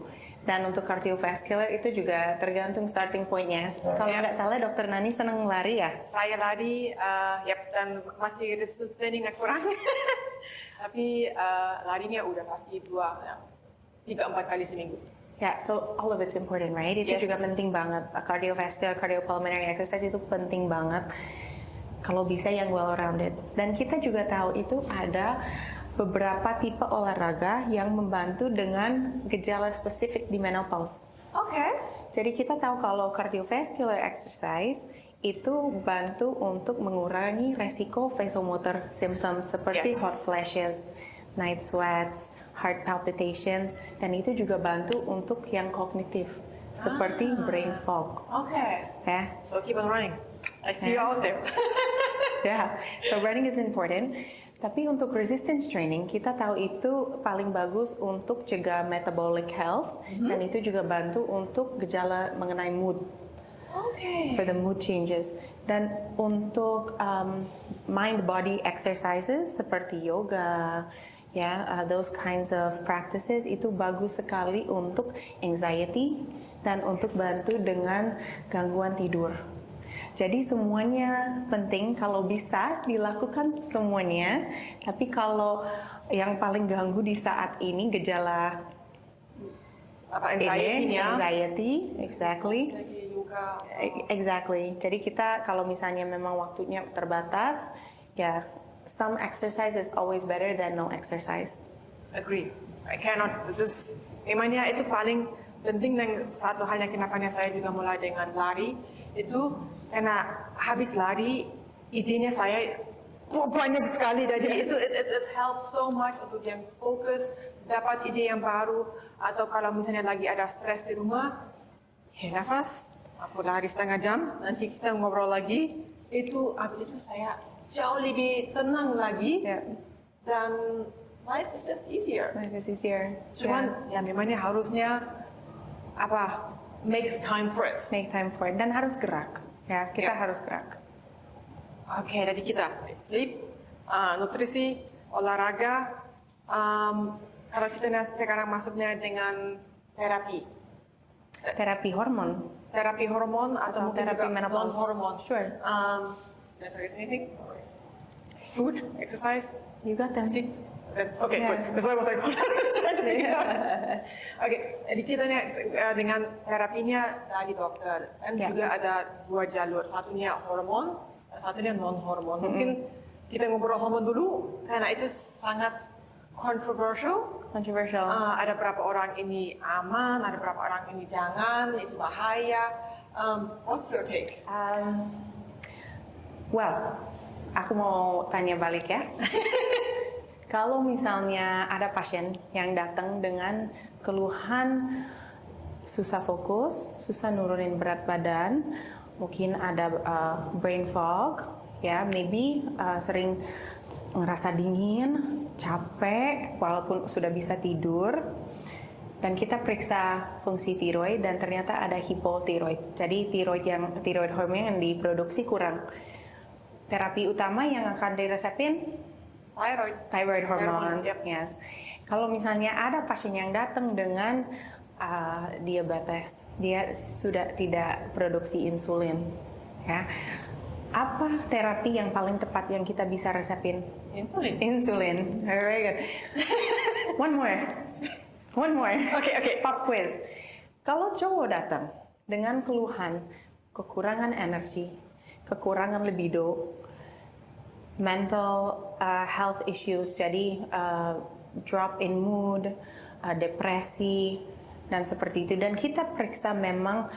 Dan untuk cardiovascular itu juga tergantung starting point-nya. Kalau nggak salah, Dokter Nani senang lari ya? Saya lari, dan masih resistance training kurang. Tapi larinya udah pasti 2. 3-4 kali seminggu. Yeah, so all of it's important, right? Itu Yes. juga penting banget. Cardiovascular, cardiopulmonary exercise itu penting banget. Kalau bisa yang well-rounded. Dan kita juga tahu itu ada beberapa tipe olahraga yang membantu dengan gejala spesifik di menopause. Oke. Jadi kita tahu kalau cardiovascular exercise itu bantu untuk mengurangi resiko vasomotor symptoms seperti Yes. hot flashes, night sweats, heart palpitations, dan itu juga bantu untuk yang kognitif seperti brain fog. Oke. Ya, So keep on running. I see you out there. ya. So running is important. Tapi untuk resistance training kita tahu itu paling bagus untuk cegah metabolic health dan itu juga bantu untuk gejala mengenai mood. Oke. For the mood changes. Dan untuk mind body exercises seperti yoga, ya, those kinds of practices itu bagus sekali untuk anxiety dan untuk bantu dengan gangguan tidur. Jadi semuanya penting, kalau bisa dilakukan semuanya. Tapi kalau yang paling ganggu di saat ini gejala Apa ini, anxiety-nya? anxiety, exactly. Lagi yoga. Exactly. Jadi kita kalau misalnya memang waktunya terbatas, ya some exercise is always better than no exercise. Agree. I cannot. Memangnya itu paling penting dan satu hal yang kenapa saya juga mulai dengan lari itu karena habis lari idenya saya banyak sekali jadi itu it helps so much untuk yang fokus dapat ide yang baru atau kalau misalnya lagi ada stres di rumah nafas aku lari setengah jam nanti kita ngobrol lagi itu habis itu saya jauh lebih tenang lagi Yeah. dan life is just easier. Life is easier. Cuman ya memangnya harusnya apa make time for it. Make time for it dan harus gerak. Ya, kita Yeah. harus gerak. Oke, dari kita sleep, nutrisi, olahraga. Kalau kita sekarang masuknya dengan terapi, Terapi hormon terapi hormon atau mungkin terapi juga menopause. non-hormon. Sure. Did I forget anything? Food, exercise, You got them. sleep. Okay, Yeah. good. That's why I was like, Oke, jadi kita dengan terapinya dari dokter, dan Yeah. juga ada 2 jalur, satunya hormon, satunya non hormon. Mungkin kita ngobrol hormon dulu, karena itu sangat controversial. Controversial. Ada berapa orang ini aman, ada berapa orang ini jangan, itu bahaya. What's your take? Well, aku mau tanya balik ya. Kalau misalnya ada pasien yang datang dengan keluhan susah fokus, susah nurunin berat badan, mungkin ada brain fog, ya, maybe sering ngerasa dingin, capek, walaupun sudah bisa tidur, dan kita periksa fungsi tiroid dan ternyata ada hipotiroid. Jadi tiroid hormon yang diproduksi kurang. Terapi utama yang akan diresepin thyroid hormone. Yep. Yes. Kalau misalnya ada pasien yang datang dengan diabetes, dia sudah tidak produksi insulin, ya. Apa terapi yang paling tepat yang kita bisa resepin? Insulin. Insulin. Very good. One more. Okay. Pop quiz. Kalau cowok datang dengan keluhan kekurangan energi, kekurangan libido, mental health issues, jadi drop in mood, depresi, dan seperti itu. Dan kita periksa memang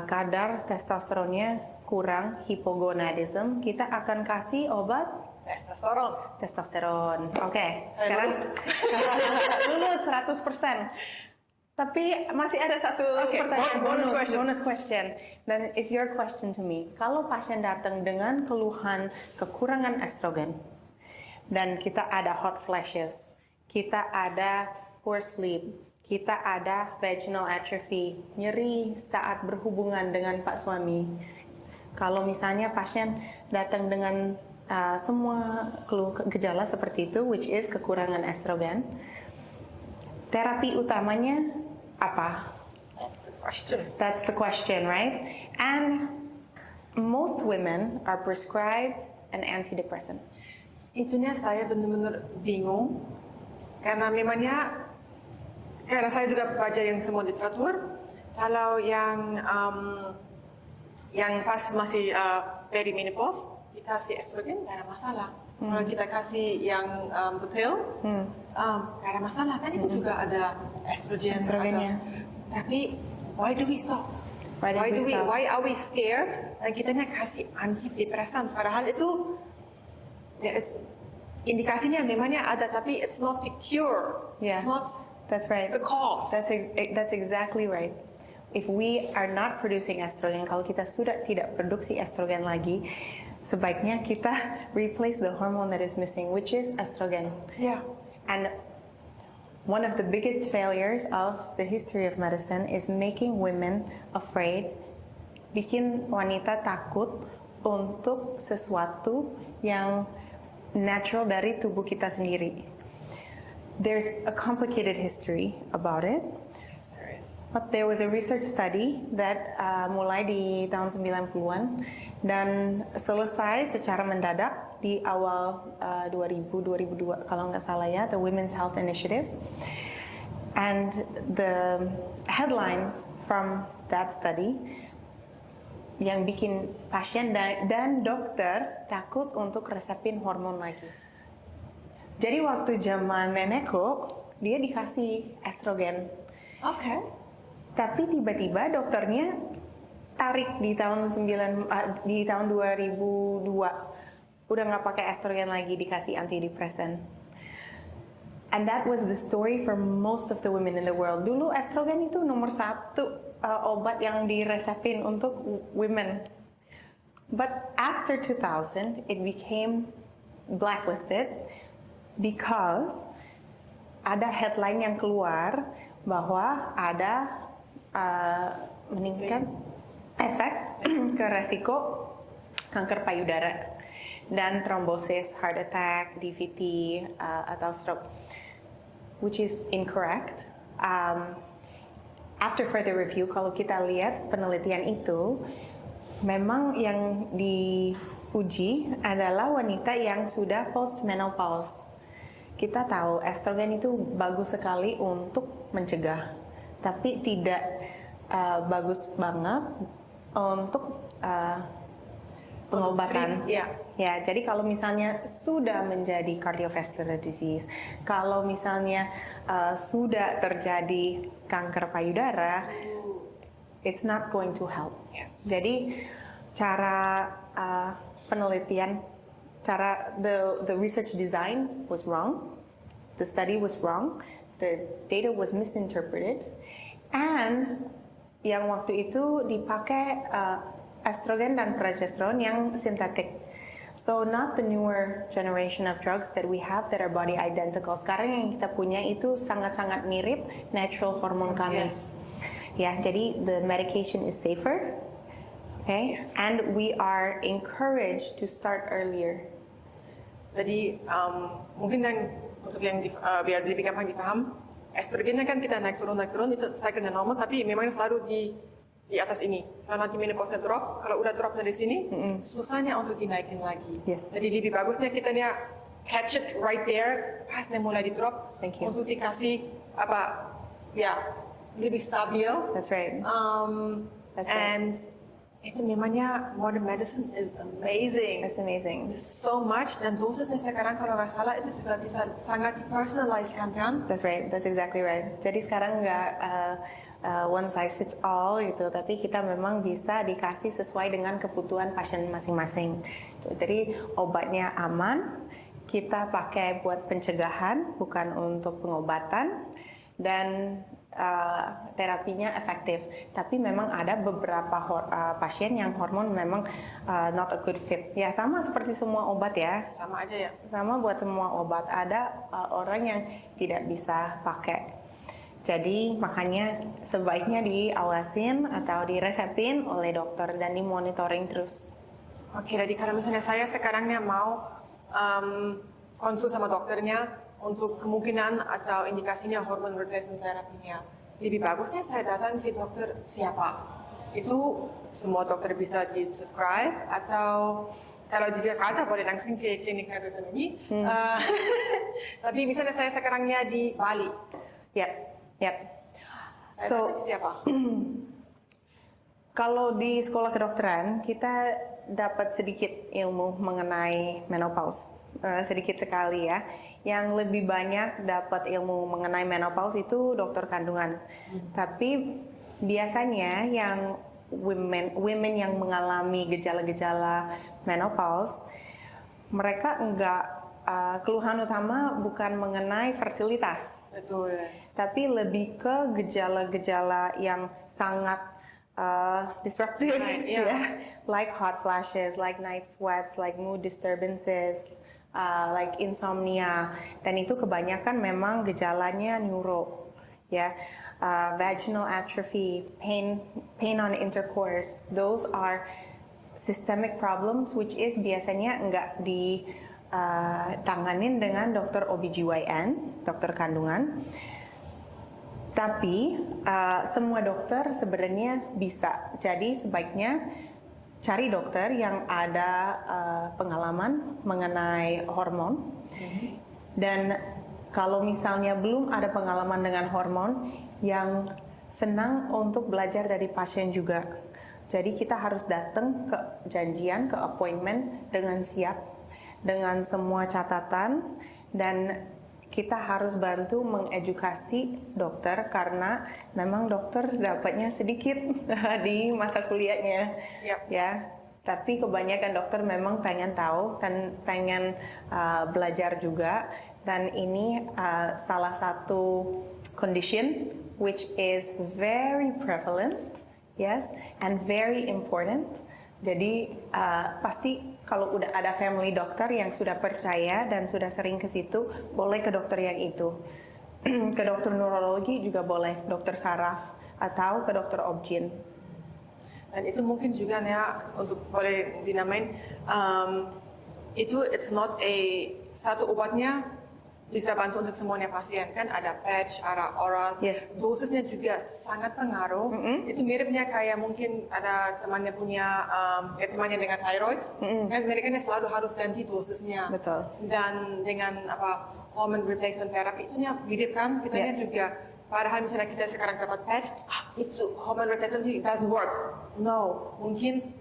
kadar testosteronnya kurang, hipogonadism, kita akan kasih obat testosteron. Oke, sekarang lulus 100%. Tapi masih ada satu pertanyaan bonus question. Dan it's your question to me. Kalau pasien datang dengan keluhan kekurangan estrogen, dan kita ada hot flashes, kita ada poor sleep, kita ada vaginal atrophy, nyeri saat berhubungan dengan pak suami. Kalau misalnya pasien datang dengan semua gejala seperti itu, which is kekurangan estrogen, terapi utamanya apa? That's the question, right? And most women are prescribed an antidepressant. Itunya saya benar-benar bingung karena memangnya karena saya juga baca yang semua literatur, kalau yang pas masih perimenopause dikasih estrogen gak ada masalah. Kalau kita kasih yang the pill, gak ada masalah kan itu juga ada estrogennya. Tapi why do we stop? Why are we scared? Dan kita kasih antidepresan. Padahal itu indikasinya memangnya ada, tapi it's not the cure. Yeah, it's not that's right. the cause. That's exactly right. If we are not producing estrogen, kalau kita sudah tidak produksi estrogen lagi, sebaiknya kita replace the hormone that is missing, which is estrogen. Yeah. And one of the biggest failures of the history of medicine is making women afraid, bikin wanita takut untuk sesuatu yang natural dari tubuh kita sendiri. There's a complicated history about it. But there was a research study that mulai di tahun 90-an dan selesai secara mendadak di awal 2002 kalau nggak salah ya, the Women's Health Initiative. And the headlines from that study yang bikin pasien dan dokter takut untuk resepin hormon lagi. Jadi waktu zaman nenekku, dia dikasih estrogen. Okay. Tapi tiba-tiba dokternya tarik di tahun 2002, udah nggak pakai estrogen lagi, dikasih antidepresan. And that was the story for most of the women in the world. Dulu estrogen itu nomor 1 obat yang diresepin untuk women. But after 2000, it became blacklisted because ada headline yang keluar bahwa ada meningkatkan efek ke resiko kanker payudara dan trombosis, heart attack, DVT, atau stroke, which is incorrect. After further review, kalau kita lihat penelitian itu, memang yang diuji adalah wanita yang sudah postmenopause. Kita tahu estrogen itu bagus sekali untuk mencegah, tapi tidak bagus banget untuk pengobatan. Ya, jadi kalau misalnya sudah menjadi cardiovascular disease, kalau misalnya sudah terjadi kanker payudara, it's not going to help. Yes. Jadi cara penelitian, the research design was wrong, the study was wrong, the data was misinterpreted, and yang waktu itu dipakai estrogen dan progesterone yang sintetik. So not the newer generation of drugs that we have that are body identical. Sekarang yang kita punya itu sangat-sangat mirip natural hormone kami. Yes. Ya, jadi the medication is safer, okay, Yes. and we are encouraged to start earlier. Jadi mungkin untuk yang biar lebih gampang dipaham, estrogennya kan kita naik turun itu cycle-nya normal, tapi memang selalu di atas ini. Kalau nanti menopause drop, kalau udah drop dari sini, susahnya untuk dinaikin lagi. Yes. Jadi lebih bagusnya kita catch it right there, pas mulai di drop, Thank you. untuk dikasih lebih stabil. That's right. That's right. And itu memangnya modern medicine is amazing. That's amazing. So much, dan dosisnya sekarang kalau nggak salah itu juga bisa sangat personalized kan? That's right. That's exactly right. Jadi sekarang nggak one size fits all gitu, tapi kita memang bisa dikasih sesuai dengan kebutuhan pasien masing-masing. Jadi obatnya aman, kita pakai buat pencegahan, bukan untuk pengobatan, dan terapinya efektif. Tapi memang ada beberapa pasien yang hormon memang not a good fit. Ya sama seperti semua obat ya. Sama aja ya. Sama buat semua obat. Ada orang yang tidak bisa pakai. Jadi makanya sebaiknya diawasin atau diresepin oleh dokter dan dimonitoring terus. Oke, jadi kalau misalnya saya sekarangnya mau konsul sama dokternya untuk kemungkinan atau indikasinya hormon replacement terapinya, lebih bagusnya saya datang ke dokter siapa? Itu semua dokter bisa di-prescribe atau kalau di Jakarta boleh langsung ke klinik kardiologi. Tapi misalnya saya sekarangnya di Bali. Ya. Yep. Saya So, dapat siapa? kalau di sekolah kedokteran, kita dapat sedikit ilmu mengenai menopause, sedikit sekali ya. Yang lebih banyak dapat ilmu mengenai menopause itu dokter kandungan. Tapi biasanya yang women yang mengalami gejala-gejala menopause, mereka keluhan utama bukan mengenai fertilitas. Betul. Tapi lebih ke gejala-gejala yang sangat disruptive, Right, yeah. ya, like hot flashes, like night sweats, like mood disturbances, like insomnia, dan itu kebanyakan memang gejalanya neuro, ya, vaginal atrophy, pain on intercourse, those are systemic problems which is biasanya nggak ditanganin dengan dokter OBGYN, dokter kandungan. Tapi semua dokter sebenarnya bisa. Jadi sebaiknya cari dokter yang ada pengalaman mengenai hormon. Dan kalau misalnya belum ada pengalaman dengan hormon, yang senang untuk belajar dari pasien juga. Jadi kita harus datang ke janjian, ke appointment dengan siap, dengan semua catatan, dan kita harus bantu mengedukasi dokter karena memang dokter dapatnya sedikit di masa kuliahnya, Yep. ya. Tapi kebanyakan dokter memang pengen tahu dan pengen belajar juga, dan ini salah satu condition which is very prevalent, yes, and very important. Jadi pasti kalau udah ada family dokter yang sudah percaya dan sudah sering ke situ, boleh ke dokter yang itu. Ke dokter neurologi juga boleh, dokter saraf, atau ke dokter obgyn. Dan itu mungkin juga ya untuk boleh dinamain itu it's not satu obatnya bisa bantu untuk semuanya pasien, kan ada patch, ada oral, Yes. dosisnya juga sangat pengaruh. Itu miripnya kayak mungkin ada temannya punya temannya dengan thyroid, kan mereka selalu harus ganti dosisnya. Betul. Dan dengan hormone replacement therapy itu mirip kan, kitanya juga. Padahal misalnya kita sekarang dapat patch, itu hormone replacement it doesn't work. No, mungkin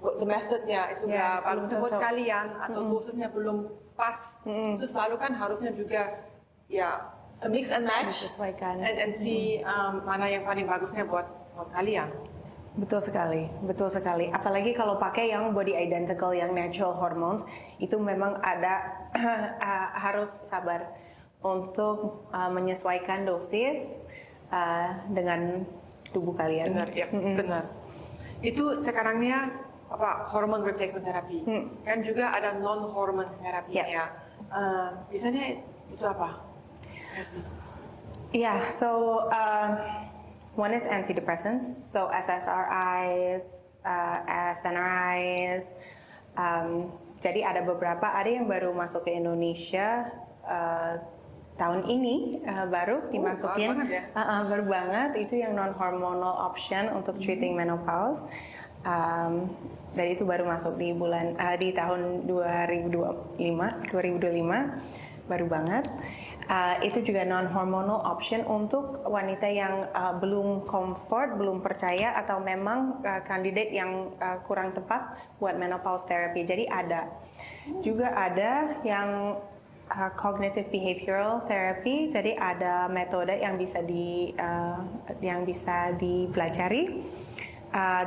the methodnya itu nggak bagus belum buat cocok. kalian atau dosisnya belum pas. Itu selalu kan harusnya juga ya mix and match Disesuaikan. and see mana yang paling bagusnya buat kalian. Betul sekali, betul sekali. Apalagi kalau pakai yang body identical, yang natural hormones, itu memang ada harus sabar untuk menyesuaikan dosis dengan tubuh kalian. Benar, ya, benar. Itu sekarangnya hormone replacement therapy. Kan juga ada non hormone therapy ya. Biasanya itu apa? Yeah, so one is antidepressants, so SSRIs, SNRIs. Jadi ada beberapa, ada yang baru masuk ke Indonesia tahun ini baru dimasukin, baru banget ya? baru banget. Itu yang non hormonal option untuk treating menopause. Dan itu baru masuk di tahun 2025 baru banget. Itu juga non-hormonal option untuk wanita yang belum comfort, belum percaya, atau memang kandidat yang kurang tepat buat menopause therapy. Jadi juga ada yang cognitive behavioral therapy. Jadi ada metode yang bisa dipelajari.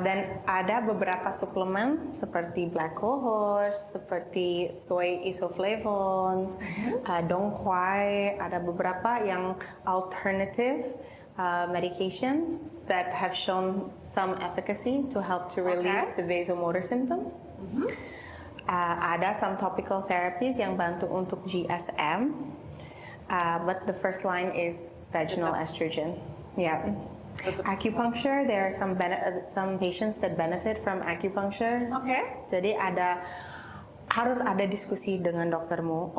Dan ada beberapa suplemen seperti black cohosh, seperti soy isoflavones, dongquai. Ada beberapa yang alternative medications that have shown some efficacy to help to relieve the vasomotor symptoms. Ada some topical therapies yang bantu untuk GSM, but the first line is vaginal estrogen. Yeah. Acupuncture, there are some patients that benefit from acupuncture. Jadi harus ada diskusi dengan doktermu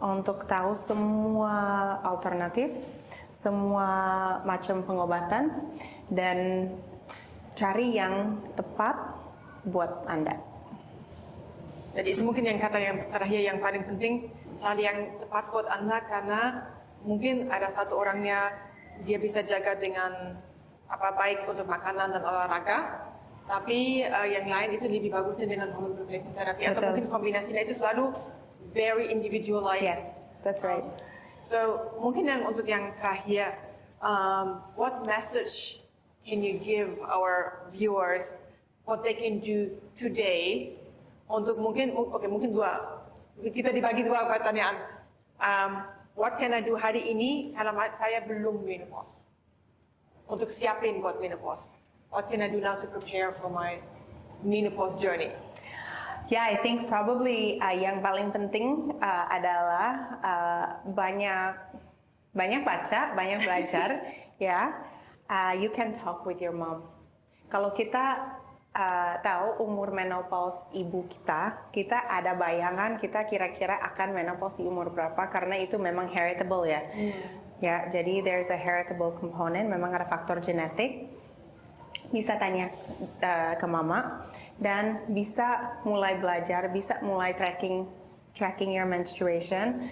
untuk tahu semua alternatif, semua macam pengobatan, dan cari yang tepat buat Anda. Jadi itu mungkin yang kata yang terakhir yang paling penting, cari yang tepat buat Anda karena mungkin ada satu orangnya dia bisa jaga dengan baik untuk makanan dan olahraga, tapi yang lain itu lebih bagusnya dengan hormone replacement therapy atau mungkin kombinasinya itu selalu very individualized. Yes, that's right. So mungkin untuk yang terakhir, what message can you give our viewers what they can do today untuk mungkin dua, kita dibagi dua pertanyaan. What can I do hari ini kalau saya belum menopause? Untuk siapin buat menopause. What can I do now to prepare for my menopause journey? Yeah, I think probably yang paling penting adalah banyak baca, banyak belajar. Ya, you can talk with your mom. Kalau kita tahu umur menopause ibu kita ada bayangan kita kira-kira akan menopause di umur berapa karena itu memang heritable ya. Ya, jadi there's a heritable component, memang ada faktor genetik. Bisa tanya ke mama dan bisa mulai belajar, bisa mulai tracking your menstruation.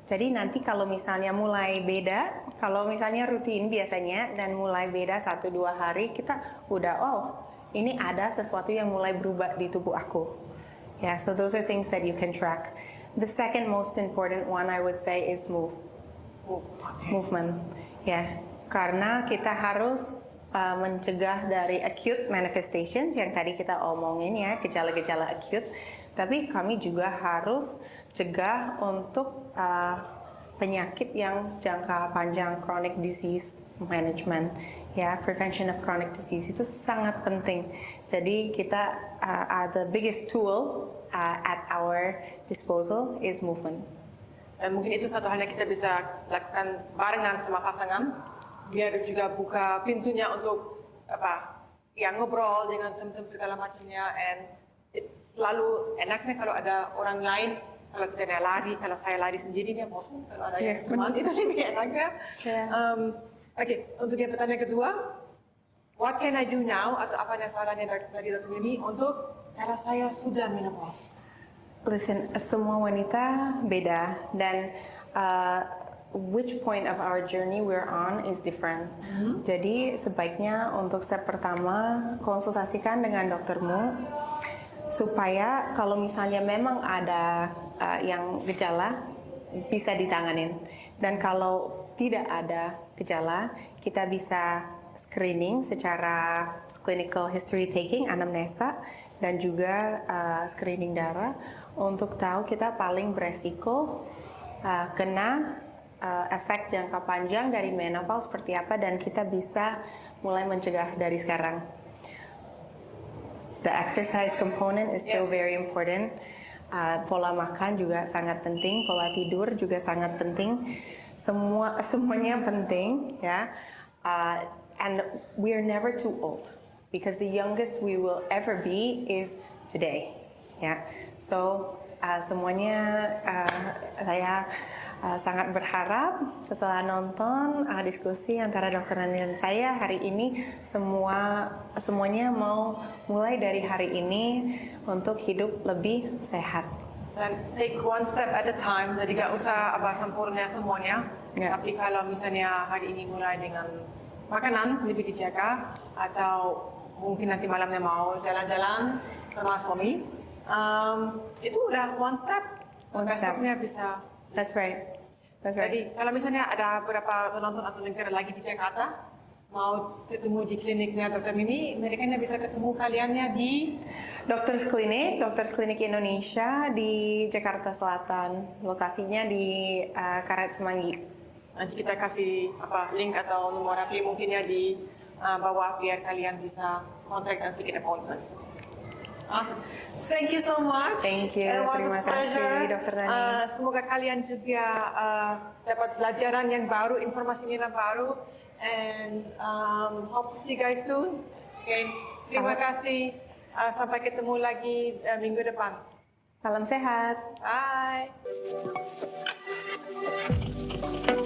Jadi nanti kalau misalnya mulai beda, kalau misalnya rutin biasanya dan mulai beda 1-2 hari, kita udah ini ada sesuatu yang mulai berubah di tubuh aku. Yeah, so those are things that you can track. The second most important one I would say is movement. Yeah, karena kita harus mencegah dari acute manifestations yang tadi kita omongin ya, gejala-gejala acute. Tapi kami juga harus cegah untuk penyakit yang jangka panjang, chronic disease management. Ya, prevention of chronic disease itu sangat penting. Jadi kita the biggest tool at our disposal is movement. Dan mungkin itu satu hal yang kita bisa lakukan barengan sama pasangan, biar juga buka pintunya untuk ngobrol dengan simptom segala macamnya. And it's selalu enaknya kalau ada orang lain. Kalau kita lari, kalau saya lari sendiri dia bosan. Kalau ada yang teman itu lebih enaknya. Oke, untuk yang pertanyaan kedua, what can I do now atau apa yang sarannya dari dokter ini untuk kalau saya sudah menopause? Listen, semua wanita beda dan which point of our journey we're on is different. Jadi sebaiknya untuk step pertama konsultasikan dengan doktermu supaya kalau misalnya memang ada yang gejala bisa ditanganin dan kalau tidak ada gejala, kita bisa screening secara clinical history taking, anamnesa, dan juga screening darah untuk tahu kita paling beresiko kena efek jangka panjang dari menopause seperti apa dan kita bisa mulai mencegah dari sekarang. The exercise component is still very important. Pola makan juga sangat penting, pola tidur juga sangat penting. Semuanya penting ya. And we're never too old because the youngest we will ever be is today. Ya. So semuanya saya sangat berharap setelah nonton diskusi antara Dr. Nani dan saya hari ini semuanya mau mulai dari hari ini untuk hidup lebih sehat. Dan take one step at a time, jadi gak usah sempurna semuanya. Tapi kalau misalnya hari ini mulai dengan makanan lebih dijaga atau mungkin nanti malamnya mau jalan-jalan sama suami, itu udah one step. Besoknya bisa. That's right. Jadi kalau misalnya ada beberapa penonton atau negara lagi di Jakarta mau ketemu di kliniknya Dr. Mimi, mereka bisa ketemu kaliannya di Doctors Clinic Indonesia di Jakarta Selatan. Lokasinya di Karet Semanggi. Nanti kita kasih link atau nomor HP mungkin ya di bawah biar kalian bisa kontak dan bikin appointment. Awesome. Thank you so much. Thank you. Terima kasih, Dr. Nani. Semoga kalian juga dapat pelajaran yang baru, informasi yang baru, and hope to see you guys soon. Okay. Terima kasih. Sampai ketemu lagi minggu depan. Salam sehat. Bye.